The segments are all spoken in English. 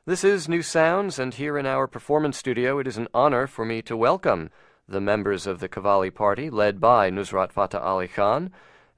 This is New Sounds, and here in our performance studio, it is an honor for me to welcome the members of the Qawwali Party, led by Nusrat Fateh Ali Khan.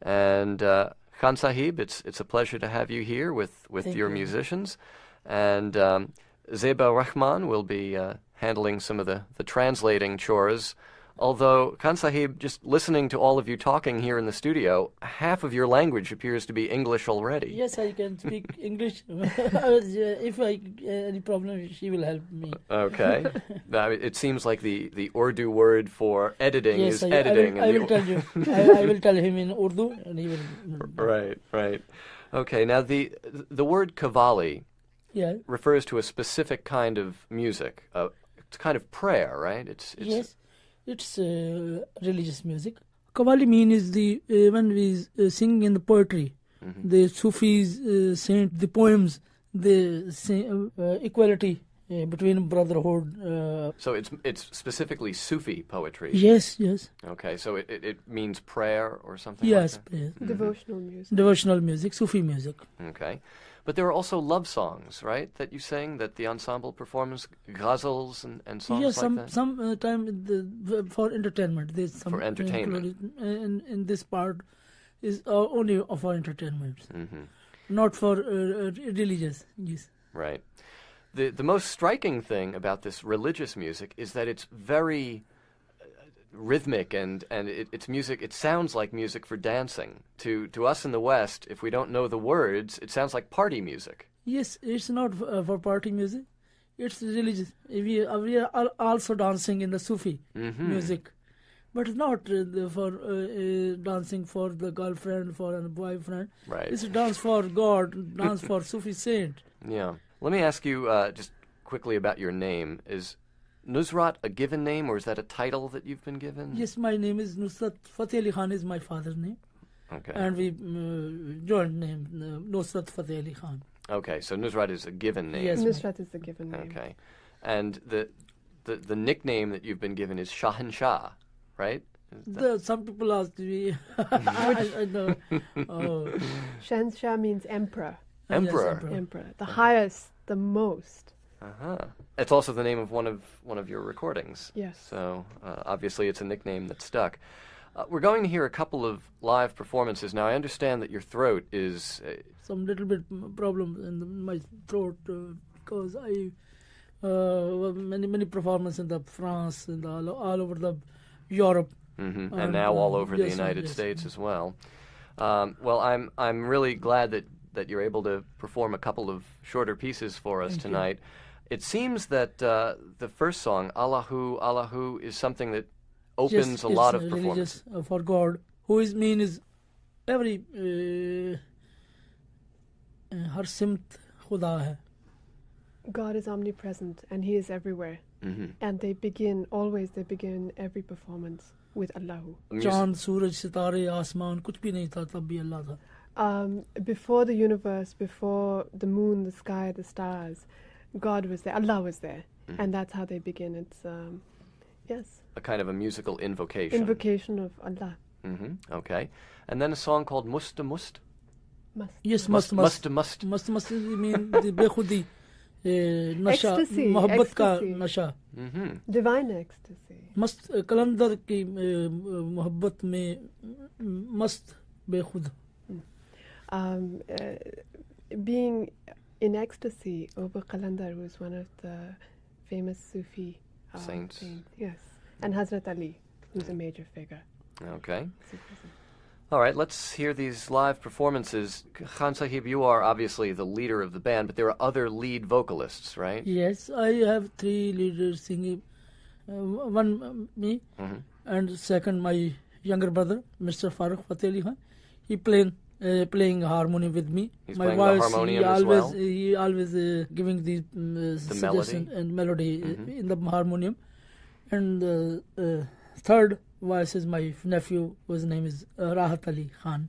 And Khan Sahib, it's a pleasure to have you here with your musicians. And Zeba Rahman will be handling some of the translating chores. Although, Khan Sahib, just listening to all of you talking here in the studio, half of your language appears to be English already. Yes, I can speak English. If any problem, she will help me. Okay. It seems like the Urdu word for editing is editing. I will tell you. I will tell him in Urdu, and he will... Right. Okay, now the word Qawwali refers to a specific kind of music. It's a kind of prayer, right? Yes. It's religious music. Qawwali means when we sing in the poetry, the Sufis saint the poems, the equality between brotherhood. So it's specifically Sufi poetry. Yes. Okay, so it means prayer or something. Yes, like that? prayer. Devotional music. Devotional music, Sufi music. Okay. But there are also love songs, right, that you sing, that the ensemble performs, ghazals and songs like that? Yes, some for entertainment. There's some for entertainment. In this part is only for entertainment, not for religious. Yes. Right. The most striking thing about this religious music is that it's very rhythmic and it's music. It sounds like music for dancing. To us in the West, if we don't know the words, it sounds like party music. Yes, it's not for party music. It's religious. We are also dancing in the Sufi music, but it's not for dancing for the girlfriend, for a boyfriend. Right. It's a dance for God, dance for Sufi saint. Yeah. Let me ask you just quickly about your name. Is Nusrat a given name, or is that a title that you've been given? Yes, my name is Nusrat. Fateh Ali Khan is my father's name. Okay. And we joint name, Nusrat Fateh Ali Khan. Okay, so Nusrat is a given name. Yes, Nusrat is the given name. Okay. And the nickname that you've been given is Shahanshah, right? Some people ask me. I know. Shahanshah means emperor. Emperor. Yes, Emperor. The highest, the most. It's also the name of one of your recordings. Yes. So obviously it's a nickname that stuck. We're going to hear a couple of live performances. Now I understand that your throat is... some little bit problem in my throat because I many performances in the France and all over the Europe. And now all over the United States as well. Well, I'm really glad that you're able to perform a couple of shorter pieces for us tonight. It seems that the first song, Allahu, Allahu, is something that opens a lot of performance. Religious for God, who is every har simt Khuda hai. God is omnipresent and He is everywhere. And they begin every performance with Allahu. Chand, Suraj, Sitare, Asman, kuch bhi nahi tha, tab bhi Allah tha. Before the universe, before the moon, the sky, the stars, God was there, Allah was there. And that's how they begin. It's, a kind of a musical invocation. Invocation of Allah. Okay. And then a song called Musta Must? Yes, must. Must mean the bekhudi, nasha, mohabbat ka nasha. Divine ecstasy. Must, kalandar ki mohabbat mein must bekhud. Being in ecstasy over Qalandar, who is one of the famous Sufi saints. Yes. And Hazrat Ali, who's a major figure. Okay. All right, let's hear these live performances. Khan Sahib, you are obviously the leader of the band, but there are other lead vocalists, right? Yes, I have 3 leaders singing. One me, and second my younger brother, Mr. Fateh Ali Khan. He playing harmonium with me. He's my playing voice, the harmonium as well? He always giving these suggestion and melody in the harmonium. And the third voice is my nephew, whose name is Rahat Ali Khan.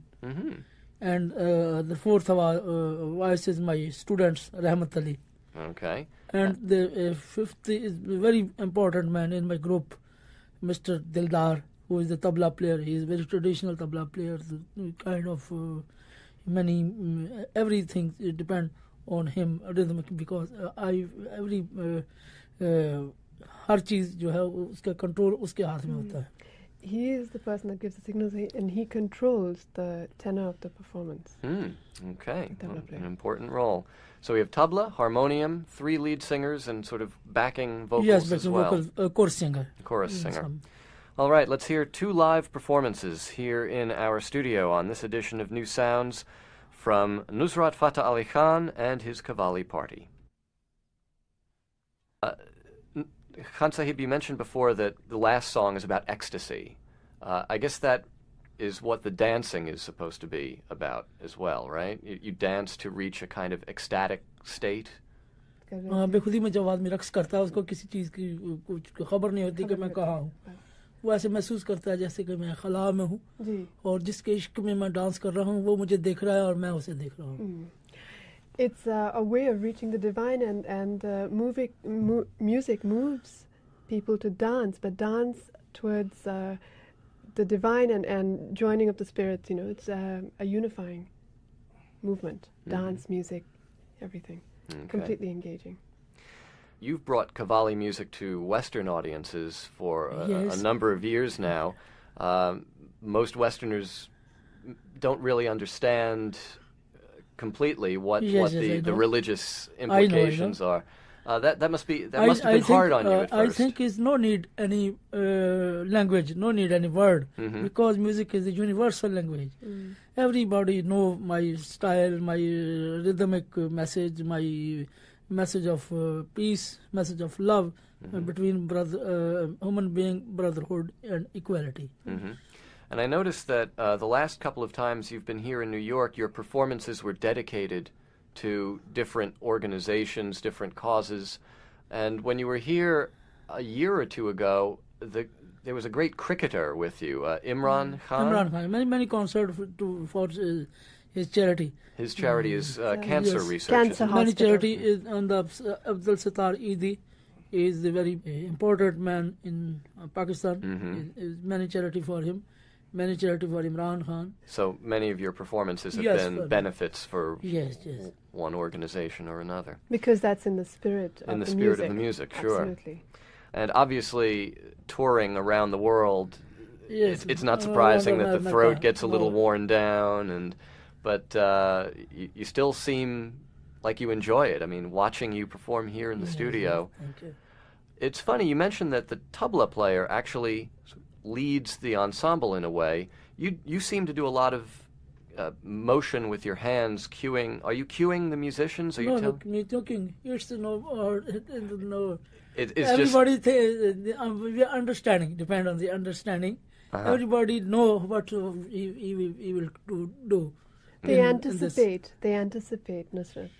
And the fourth voice is my students, Rahmat Ali. Okay. And the fifth is a very important man in my group, Mr. Dildar, who is the tabla player. He is a very traditional tabla player, kind of many, everything it depends on him rhythmic, because हर चीज जो है उसका control उसके हाथ में होता है. He is the person that gives the signals, and he controls the tenor of the performance. Okay, an important role. So we have tabla, harmonium, 3 lead singers, and sort of backing vocals as well. Yes, chorus singer. Chorus singer. All right, let's hear 2 live performances here in our studio on this edition of New Sounds from Nusrat Fateh Ali Khan and his Qawwali party. Khan Sahib, you mentioned before that the last song is about ecstasy. I guess that is what the dancing is supposed to be about as well, right? You dance to reach a kind of ecstatic state. बेखुदी में जब आदमी रक्स करता है उसको किसी चीज की कुछ खबर नहीं होती कि मैं कहाँ हूँ. वो ऐसे महसूस करता है जैसे कि मैं खला में हूँ और जिसके इश्क में मैं डांस कर रहा हूँ वो मुझे देख रहा है और मैं उसे देख रहा हूँ. It's a way of reaching the divine, and music moves people to dance, but dance towards the divine and joining of the spirits. You know, it's a unifying movement. Dance, music, everything. Okay. Completely engaging. You've brought Qawwali music to Western audiences for a number of years now. Most Westerners don't really understand completely what the religious implications are. That must have been hard on you at first. I think is no need any language, no need any word, because music is a universal language. Everybody know my style, my rhythmic message, my message of peace, message of love between human being, brotherhood and equality. And I noticed that the last couple of times you've been here in New York, your performances were dedicated to different organizations, different causes. And when you were here a year or 2 ago, there was a great cricketer with you, Imran Khan. Imran Khan, many concerts for his charity. His charity is cancer research. Cancer many charity is on the Abdul Sattar Eidi. He is the very important man in Pakistan. Is many charity for him. Many charity for Imran Khan. So many of your performances have been benefits for yes. one organization or another. Because that's in the spirit of the music. In the spirit of the music, sure. Absolutely. And obviously, touring around the world, it's not surprising that the throat gets a little worn down, but you still seem like you enjoy it. I mean, watching you perform here in the studio. Thank you. It's funny, you mentioned that the tabla player actually leads the ensemble in a way. You seem to do a lot of motion with your hands, cueing. Are you cueing the musicians? Are no, me talking. It's no. It's everybody we are understanding. Depend on the understanding. Everybody know what he will do. They anticipate. They anticipate, Nusrat.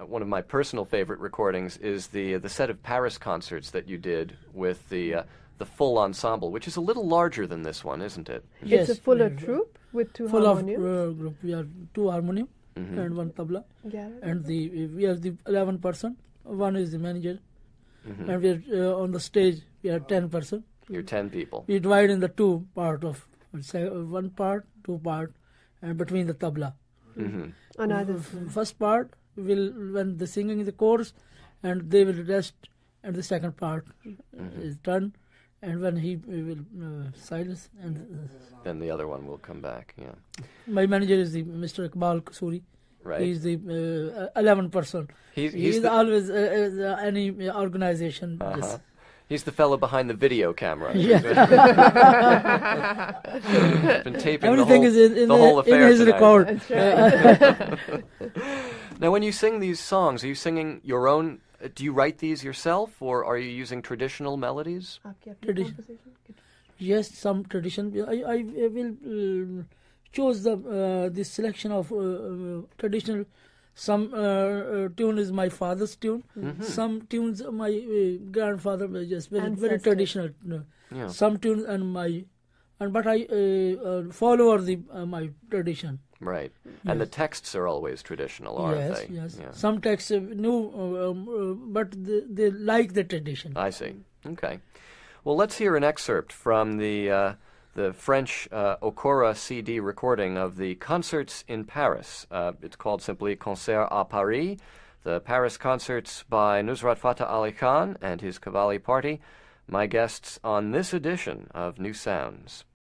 One of my personal favorite recordings is the set of Paris concerts that you did with the full ensemble, which is a little larger than this one, isn't it? Yes, it's a fuller troupe with 2 harmoniums. Full group. We are 2 harmonium and 1 tabla, and we are the 11 person. 1 is the manager, and we are on the stage. We are 10 person. You're 10 people. We divide in the 2 part of 1 part, 2 part, and between the tabla. First part when the singing is the chorus, and they will rest, and the second part is done. And when he will silence, and then the other one will come back. Yeah. My manager is the Mr. Iqbal Kasuri. Right. He's the 11 person. He's always any organization. He's the fellow behind the video camera. Yeah. Been taping everything the whole affair in his tonight. record. That's right. Now, when you sing these songs, are you singing your own? Do you write these yourself, or are you using traditional melodies? Tradition. Yes, some tradition. I will choose the selection of traditional. Some tune is my father's tune. Some tunes my grandfather just very traditional. Some tunes but I follow my tradition. Right. And the texts are always traditional, aren't they? Yes. Yeah. Some texts new, but they like the tradition. I see. Okay. Well, let's hear an excerpt from the the French Okora CD recording of the concerts in Paris. It's called simply Concerts à Paris, the Paris concerts by Nusrat Fateh Ali Khan and his Qawwali Party, my guests on this edition of New Sounds.